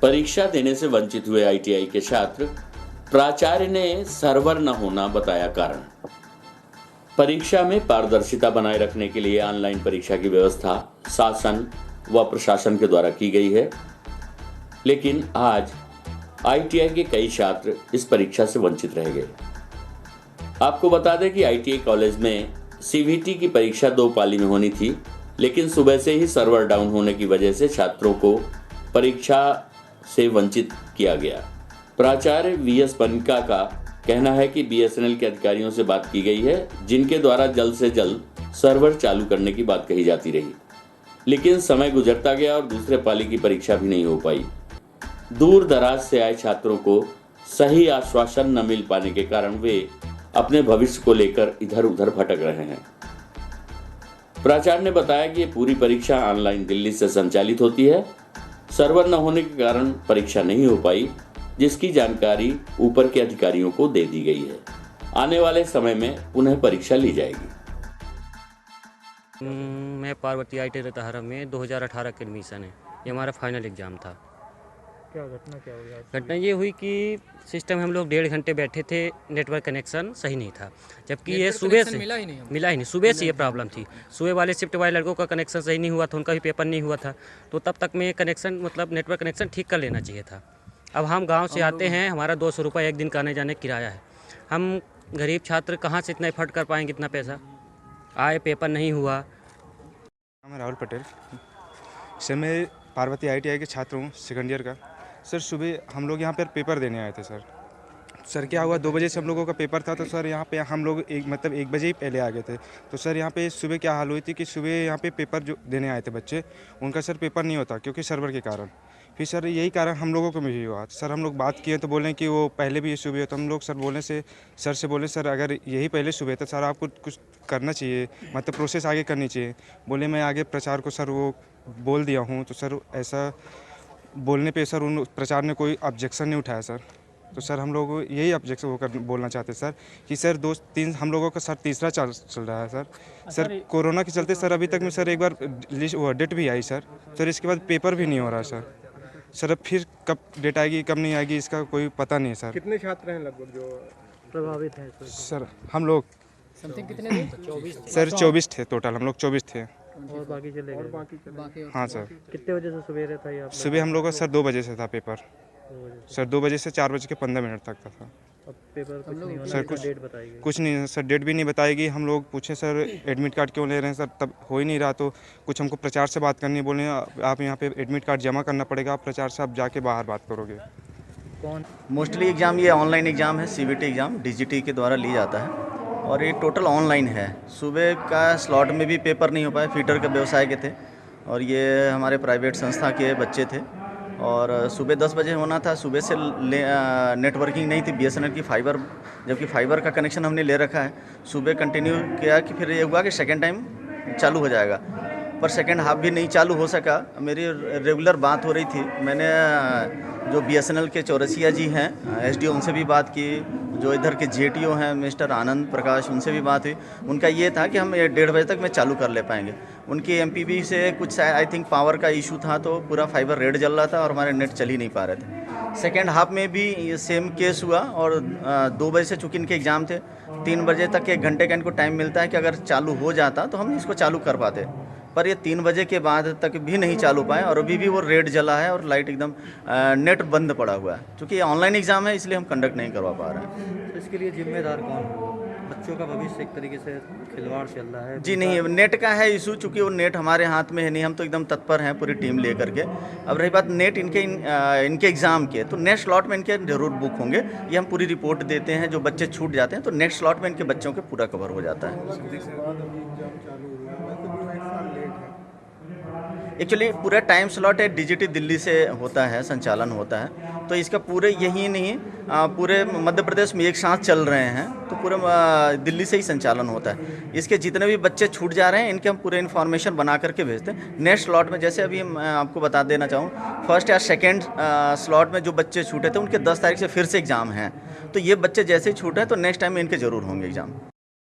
परीक्षा देने से वंचित हुए आईटीआई के छात्र, प्राचार्य ने सर्वर न होना बताया कारण। परीक्षा में पारदर्शिता बनाए रखने के लिए ऑनलाइन परीक्षा की व्यवस्था शासन व प्रशासन के द्वारा की गई है, लेकिन आज आईटीआई के कई छात्र इस परीक्षा से वंचित रह गए। आपको बता दें कि आईटीआई कॉलेज में सीवीटी की परीक्षा 2 पाली में होनी थी, लेकिन सुबह से ही सर्वर डाउन होने की वजह से छात्रों को परीक्षा से वंचित किया गया। प्राचार्य वीएस पनिका का कहना है कि बीएसएनएल के अधिकारियों से बात की गई है, जिनके द्वारा जल्द से जल्द सर्वर चालू करने की बात कही जाती रही, लेकिन समय गुजरता गया और दूसरे पाली की परीक्षा भी नहीं हो पाई। दूर दराज से आए छात्रों को सही आश्वासन न मिल पाने के कारण वे अपने भविष्य को लेकर इधर उधर भटक रहे हैं। प्राचार्य ने बताया कि ये पूरी परीक्षा ऑनलाइन दिल्ली से संचालित होती है। सर्वर न होने के कारण परीक्षा नहीं हो पाई, जिसकी जानकारी ऊपर के अधिकारियों को दे दी गई है। आने वाले समय में पुनः परीक्षा ली जाएगी। मैं पार्वती आईटी रतहरा में 2018 का एडमिशन है। ये हमारा फाइनल एग्ज़ाम था। क्या हुई आज? घटना ये हुई कि सिस्टम हम लोग 1.5 घंटे बैठे थे, नेटवर्क कनेक्शन सही नहीं था, जबकि ये सुबह से मिला ही नहीं। सुबह से ये प्रॉब्लम थी। सुबह वाले शिफ्ट वाले लड़कों का कनेक्शन सही नहीं हुआ था, उनका भी पेपर नहीं हुआ था, तो तब तक में कनेक्शन मतलब नेटवर्क कनेक्शन ठीक कर लेना चाहिए था। अब हम गांव से आते हैं, हमारा 200 रुपये एक दिन का आने जाने किराया है। हम गरीब छात्र कहाँ से इतना एफर्ट कर पाएंगे, इतना पैसा आए, पेपर नहीं हुआ। मैं राहुल पटेल, सर मैं पार्वती आईटीआई के छात्र हूँ, सेकंड ईयर का। सर सुबह हम लोग यहाँ पर पेपर देने आए थे। सर क्या हुआ, 2 बजे से हम लोगों का पेपर था, तो सर यहाँ पे हम लोग 1 बजे ही पहले आ गए थे। तो सर यहाँ पे सुबह क्या हाल हुई थी कि सुबह यहाँ पे पेपर जो देने आए थे बच्चे, उनका सर पेपर नहीं होता क्योंकि सर्वर के कारण। फिर सर यही कारण हम लोगों को भी हुआ। सर हम लोग बात किए तो बोले कि वो पहले भी ये सुबह होता। हम लोग सर से बोले सर अगर यही पहले सुबह तो सर आपको कुछ करना चाहिए, मतलब प्रोसेस आगे करनी चाहिए। बोले मैं आगे प्रचार को सर वो बोल दिया हूँ। तो सर ऐसा बोलने पे सर उन प्रचार ने कोई ऑब्जेक्शन नहीं उठाया सर। तो सर हम लोग यही ऑब्जेक्शन होकर बोलना चाहते सर कि सर 2-3 हम लोगों का सर तीसरा चल रहा है सर कोरोना के चलते सर अभी तक में सर एक बार डेट भी आई सर इसके बाद पेपर भी नहीं हो रहा है सर अब फिर कब डेट आएगी कब नहीं आएगी इसका कोई पता नहीं है सर। कितने छात्र हैं लगभग जो प्रभावित हैं? सर हम लोग समथिंग कितने थे? सर 24 थे टोटल, हम लोग 24 थे। और बाकी चले गए? हाँ सर। कितने बजे से सवेरे था ये? सुबह हम लोग का सर 2 बजे से था पेपर। सर 2 बजे से 4:15 तक था सर। अब पेपर कुछ नहीं होना, सर कुछ नहीं सर, डेट भी नहीं बताएगी। हम लोग पूछे सर एडमिट कार्ड क्यों ले रहे हैं सर, तब हो ही नहीं रहा। तो कुछ हमको प्रचार से बात करनी, बोले आप यहाँ पे एडमिट कार्ड जमा करना पड़ेगा, आप प्रचार से आप जाके बाहर बात करोगे। कौन? मोस्टली एग्ज़ाम ये ऑनलाइन एग्ज़ाम है, सीवीटी एग्ज़ाम डीजीटी के द्वारा ली जाता है और ये टोटल ऑनलाइन है। सुबह का स्लॉट में भी पेपर नहीं हो पाए, फीटर के व्यवसाय के थे और ये हमारे प्राइवेट संस्था के बच्चे थे और सुबह 10 बजे होना था। सुबह से नेटवर्किंग नहीं थी बीएसएनएल की फाइबर, जबकि फाइबर का कनेक्शन हमने ले रखा है। सुबह कंटिन्यू किया कि फिर ये हुआ कि सेकेंड टाइम चालू हो जाएगा, पर सेकेंड हाफ भी नहीं चालू हो सका। मेरी रेगुलर बात हो रही थी, मैंने जो बीएसएनएल के चौरसिया जी हैं एसडीओ, उनसे भी बात की। जो इधर के जेटीओ हैं मिस्टर आनंद प्रकाश, उनसे भी बात हुई। उनका ये था कि हम 1:30 बजे तक में चालू कर ले पाएंगे। उनकी एमपीबी से कुछ आई थिंक पावर का इशू था, तो पूरा फाइबर रेड जल रहा था और हमारे नेट चल ही नहीं पा रहे थे। सेकेंड हाफ में भी ये सेम केस हुआ और 2 बजे से चूँकि इनके एग्ज़ाम थे, 3 बजे तक 1 घंटे का इनको टाइम मिलता है कि अगर चालू हो जाता तो हम इसको चालू कर पाते, पर ये 3 बजे के बाद तक भी नहीं चालू पाए और अभी भी वो रेड जला है और लाइट एकदम नेट बंद पड़ा हुआ है। क्योंकि ये ऑनलाइन एग्ज़ाम है इसलिए हम कंडक्ट नहीं करवा पा रहे हैं। तो इसके लिए जिम्मेदार कौन है? बच्चों का भविष्य एक तरीके से खिलवाड़ चल रहा है। जी नहीं, नेट का है इशू, चूँकि वो नेट हमारे हाथ में है नहीं। हम तो एकदम तत्पर हैं पूरी टीम ले करके। अब रही बात नेट इनके एग्ज़ाम के, तो नेक्स्ट स्लॉट में इनके जरूर बुक होंगे। ये हम पूरी रिपोर्ट देते हैं, जो बच्चे छूट जाते हैं तो नेक्स्ट स्लॉट में इनके बच्चों के पूरा कवर हो जाता है। एक्चुअली पूरा टाइम स्लॉट है, डीजीटी दिल्ली से होता है, संचालन होता है, तो इसका पूरे यही नहीं पूरे मध्य प्रदेश में एक साथ चल रहे हैं, तो पूरे दिल्ली से ही संचालन होता है। इसके जितने भी बच्चे छूट जा रहे हैं इनके हम पूरे इन्फॉर्मेशन बना करके भेजते हैं। नेक्स्ट स्लॉट में जैसे अभी मैं आपको बता देना चाहूँ, फर्स्ट या सेकेंड स्लॉट में जो बच्चे छूटे थे उनके 10 तारीख से फिर से एग्ज़ाम हैं, तो ये बच्चे जैसे ही छूटे हैं तो नेक्स्ट टाइम में इनके ज़रूर होंगे एग्ज़ाम।